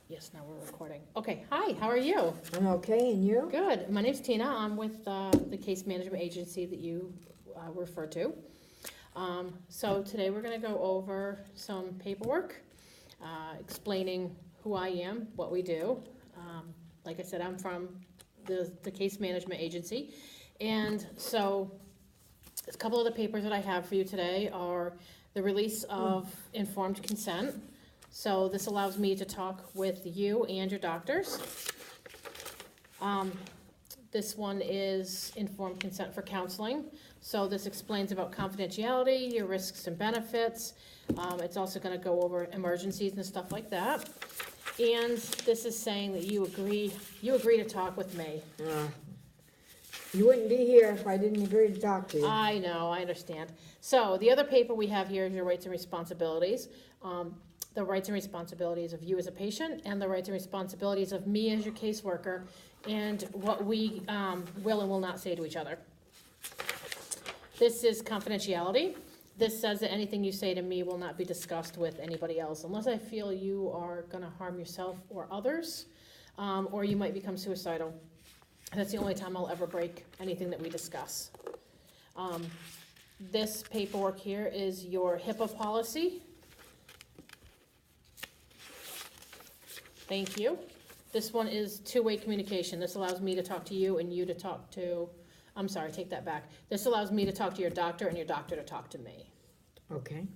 Yes, now we're recording. Okay, hi, how are you? I'm okay, and you? Good. My name's Tina. I'm with the case management agency that you refer to. So today we're going to go over some paperwork, explaining who I am, what we do. Like I said, I'm from the case management agency. And so a couple of the papers that I have for you today are the release of informed consent. So this allows me to talk with you and your doctors. This one is informed consent for counseling. So this explains about confidentiality, your risks and benefits. It's also going to go over emergencies and stuff like that. And this is saying that you agree to talk with me. You wouldn't be here if I didn't agree to talk to you. I know, I understand. So the other paper we have here is your rights and responsibilities. The rights and responsibilities of you as a patient and the rights and responsibilities of me as your caseworker and what we will and will not say to each other. This is confidentiality. This says that anything you say to me will not be discussed with anybody else unless I feel you are going to harm yourself or others, or you might become suicidal. That's the only time I'll ever break anything that we discuss. This paperwork here is your HIPAA policy. Thank you. This one is two-way communication. This allows me to talk to you and you to talk to, I'm sorry, take that back. This allows me to talk to your doctor and your doctor to talk to me. Okay.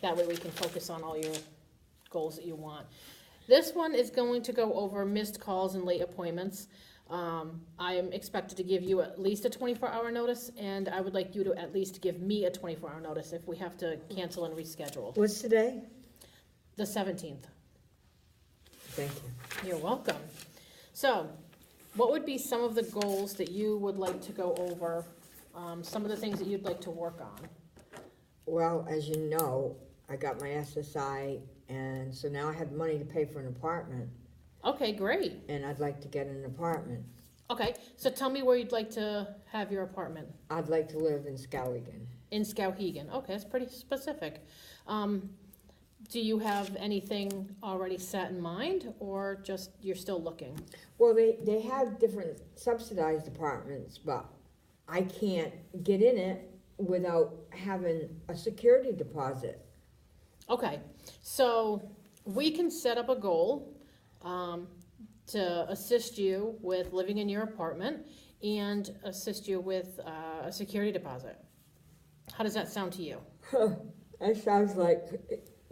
That way we can focus on all your goals that you want. This one is going to go over missed calls and late appointments. I am expected to give you at least a 24-hour notice, and I would like you to at least give me a 24-hour notice if we have to cancel and reschedule. What's today? The 17th. Thank you. You're welcome. So, what would be some of the goals that you would like to go over, some of the things that you'd like to work on? Well, as you know, I got my SSI, and so now I have money to pay for an apartment, Okay, great. and I'd like to get an apartment. Okay, so tell me where you'd like to have your apartment. I'd like to live in Skowhegan. In Skowhegan. Okay, that's pretty specific. Do you have anything already set in mind, or just you're still looking? Well, they have different subsidized apartments, but I can't get in it without having a security deposit. Okay, so we can set up a goal to assist you with living in your apartment and assist you with a security deposit. How does that sound to you? That sounds like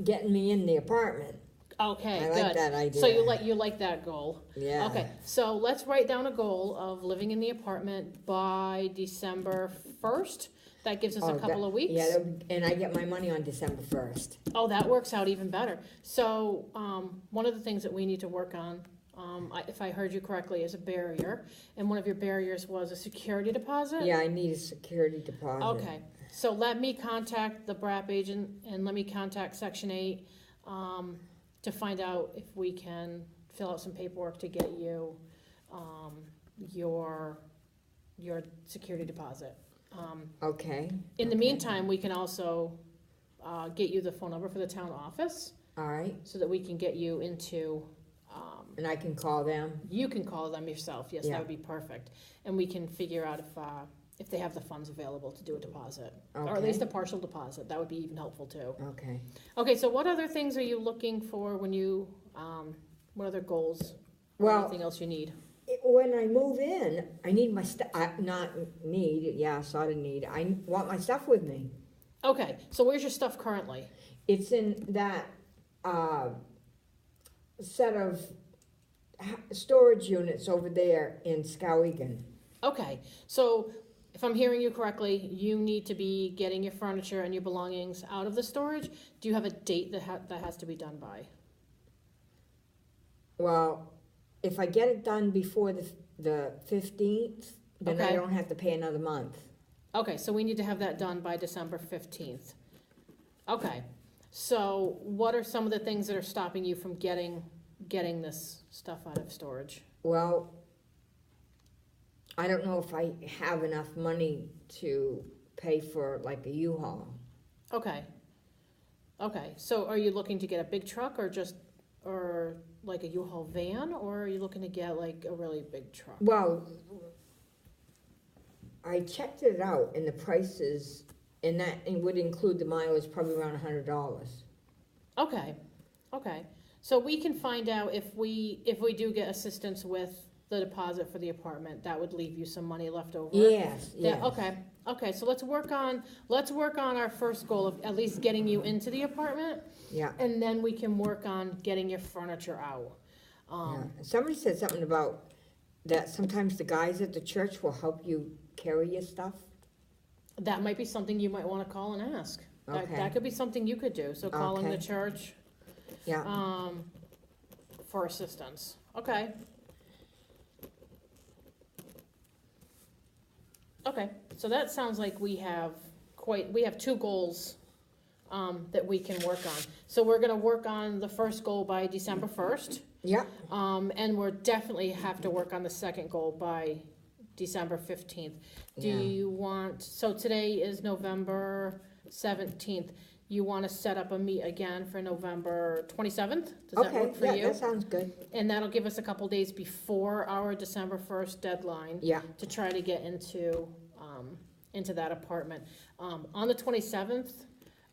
getting me in the apartment. Okay, I good. like that idea. So you like that goal? Yeah. Okay, so let's write down a goal of living in the apartment by December 1st. That gives us a couple of weeks. Yeah, and I get my money on December 1st. Oh, that works out even better. So, one of the things that we need to work on, if I heard you correctly, is a barrier. And one of your barriers was a security deposit? Yeah, I need a security deposit. Okay, so let me contact the BRAP agent and let me contact Section 8 to find out if we can fill out some paperwork to get you your security deposit. Okay. In the meantime, we can also get you the phone number for the town office All right. so that we can get you into, And I can call them. you can call them yourself, yes, Yeah. that would be perfect. And we can figure out if they have the funds available to do a deposit, or at Okay. least a partial deposit, that would be even helpful too. Okay. Okay, so what other things are you looking for when you, what other goals, or Well, anything else you need? when I move in, I need my stuff. Not need. Yeah, sort of need. I want my stuff with me. Okay, so where's your stuff currently? It's in that set of storage units over there in Skowhegan. Okay, so if I'm hearing you correctly, you need to be getting your furniture and your belongings out of the storage. Do you have a date that has to be done by? Well, if I get it done before the 15th, then I Okay. don't have to pay another month. Okay, so we need to have that done by December 15th. Okay, so what are some of the things that are stopping you from getting this stuff out of storage? Well, I don't know if I have enough money to pay for like a U-Haul. Okay. Okay, so are you looking to get a big truck or or like a U-Haul van, or are you looking to get like a really big truck? Well, I checked it out and the prices, and that it would include the mileage, probably around $100. Okay, okay. So we can find out if we do get assistance with the deposit for the apartment, that would leave you some money left over. Yes, Yeah, yes. okay, so let's work on our first goal of at least getting you into the apartment, Yeah, and then we can work on getting your furniture out. yeah. Somebody said something about that sometimes the guys at the church will help you carry your stuff. That might be something you might wanna call and ask. Okay. That could be something you could do, so calling the Okay. church, Yeah, for assistance, okay. Okay, so that sounds like we have two goals, that we can work on. So we're gonna work on the first goal by December 1st, yeah, and we're definitely have to work on the second goal by December 15th. Do Yeah. you want, so today is November 17th, you wanna set up a meet again for November 27th? Does that okay, work for yeah, you? that sounds good. And that'll give us a couple days before our December 1st deadline Yeah, to try to get into that apartment. On the 27th,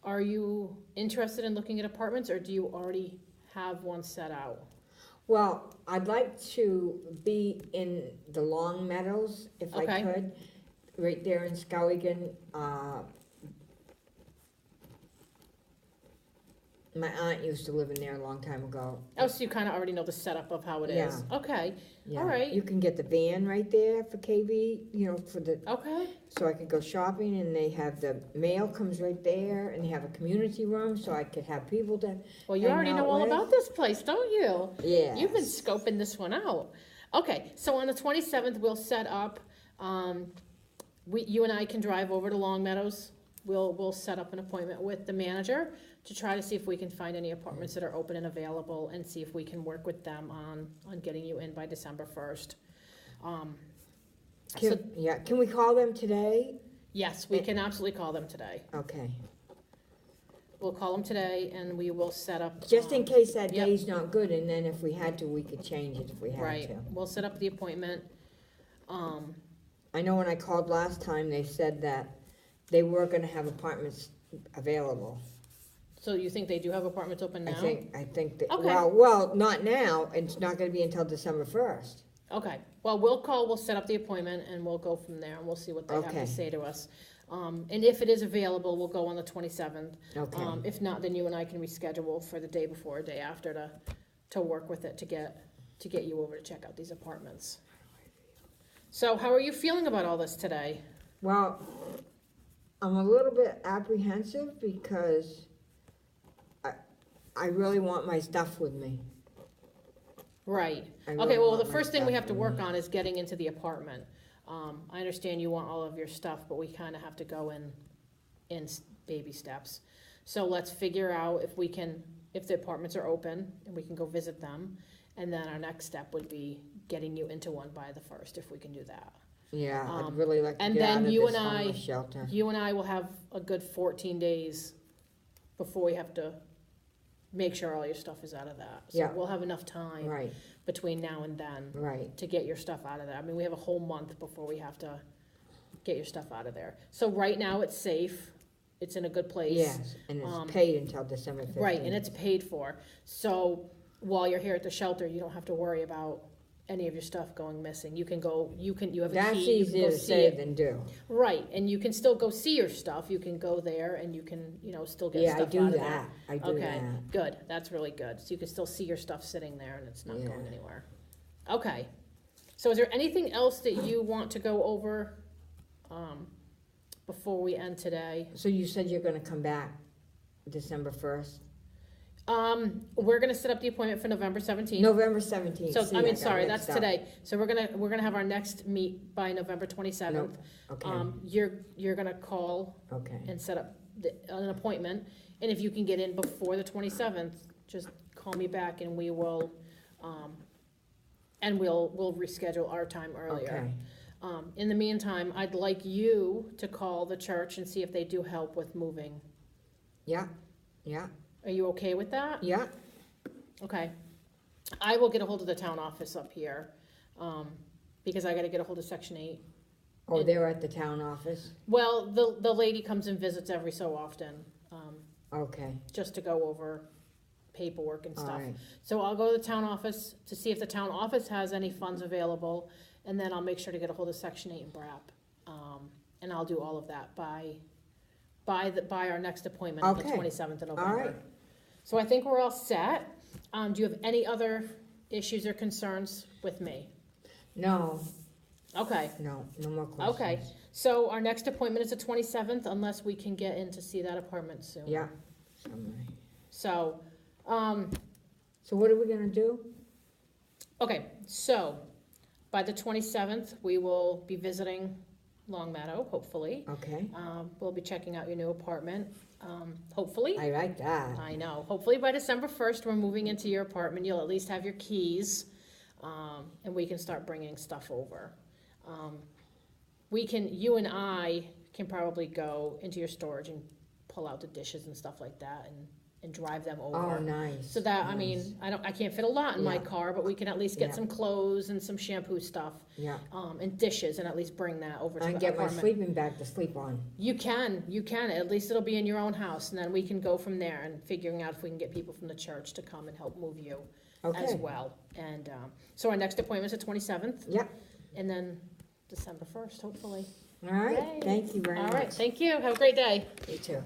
are you interested in looking at apartments, or do you already have one set out? well, I'd like to be in the Long Meadows, if I Okay. could, right there in Skowhegan. My aunt used to live in there a long time ago. Oh, so you kinda already know the setup of how it is? Okay, Yeah. Alright. You can get the van right there for KV, for the, okay, so I could go shopping, and they have the mail comes right there, and they have a community room, so I could have people to, well, you Hang already out know all with. about this place, don't you? yeah. You've been scoping this one out. Okay, so on the 27th, we'll set up, you and I can drive over to Long Meadows. We'll set up an appointment with the manager to try to see if we can find any apartments that are open and available, and see if we can work with them on getting you in by December 1st. So, Can we call them today? yes, we can absolutely call them today. Okay, We'll call them today, and we will set up. just in case that Yep. day's not good, and then if we had to, we could change it if we had Right, to. we'll set up the appointment. I know when I called last time, they said that they were gonna have apartments available. So you think they do have apartments open now? I think that, Okay. well, not now, it's not gonna be until December 1st. Okay, well, we'll set up the appointment, and we'll go from there, and we'll see what they have Okay. to say to us. And if it is available, we'll go on the 27th. Okay, If not, then you and I can reschedule for the day before or day after to work with it, to get you over to check out these apartments. So how are you feeling about all this today? well, I'm a little bit apprehensive because I really want my stuff with me. Right, I okay, really well, want the my first thing we stuff have to with work me. on is getting into the apartment. I understand you want all of your stuff, but we kinda have to go in baby steps. So let's figure out if the apartments are open, and we can go visit them. And then our next step would be getting you into one by the 1st, if we can do that. Yeah, I'd Um, really like to and get out then of you this and I- homeless shelter. You and I will have a good 14 days before we have to make sure all your stuff is out of that. So Yeah. we'll have enough time Right, between now and then right, to get your stuff out of there. I mean, we have a whole month before we have to get your stuff out of there. So right now, it's safe, it's in a good place. yes, and Um, it's paid until December 15th. Right, and it's paid for. So while you're here at the shelter, you don't have to worry about any of your stuff going missing. You have a That's key, you can easier go to see say it. than do. Right, and you can still go see your stuff. You can go there and you can, still get Yeah, I stuff do out of there. that, I do Okay, that. good, that's really good. So you can still see your stuff sitting there and it's not Yeah. going anywhere. Okay, so is there anything else that you want to go over, before we end today? So you said you're gonna come back December 1st? We're gonna set up the appointment for November 17th. November 17th. So, See, I mean, got sorry, mixed that's up. today. So we're gonna have our next meet by November 27th. Okay, You're gonna call okay, and set up an appointment, and if you can get in before the 27th, just call me back and we will, we'll reschedule our time earlier. okay. In the meantime, I'd like you to call the church and see if they do help with moving. Yeah, yeah, Are you okay with that? yeah, Okay, I will get a hold of the town office up here, because I gotta get a hold of Section 8. Oh, they're at the town office? Well, the lady comes and visits every so often, Okay, just to go over paperwork and all stuff. right. So I'll go to the town office to see if the town office has any funds available, and then I'll make sure to get a hold of Section 8 and BRAP. And I'll do all of that by our next appointment on the Okay. 27th of All November. right. So I think we're all set. Do you have any other issues or concerns with me? No, Okay, no more questions. okay. So our next appointment is the 27th, unless we can get in to see that apartment soon. Yeah. Summary. So, So what are we gonna do? okay, so by the 27th, we will be visiting Long Meadow, hopefully. Okay, We'll be checking out your new apartment, hopefully. I like that. I know. Hopefully by December 1st, we're moving into your apartment. You'll at least have your keys, and we can start bringing stuff over. You and I can probably go into your storage and pull out the dishes and stuff like that and drive them over. Oh, nice. So that, I nice. mean, I can't fit a lot in my Yeah. car, but we can at least get Yeah. some clothes and some shampoo stuff, Yeah, and dishes, and at least bring that over to I the can get my apartment. sleeping bag to sleep on. You can, at least it'll be in your own house, and then we can go from there and figuring out if we can get people from the church to come and help move you as Okay, well. And, so our next appointment's the 27th, yep, and then December 1st, hopefully. all right, Yay. thank you very All much. right, thank you, have a great day. You too.